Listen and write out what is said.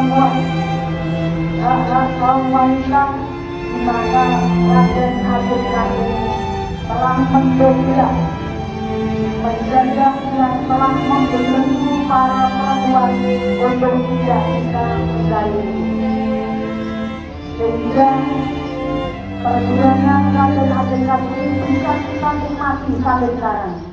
perempuan, hak-hak kaum wanita, di mana Raden Abdul Rahim telah mendobrak penjajah yang telah membelenggu para perempuan untuk tidak bisa berdaya. Sehingga perjuangan Raden Abdul Rahim bisa kita nikmati sampai sekarang.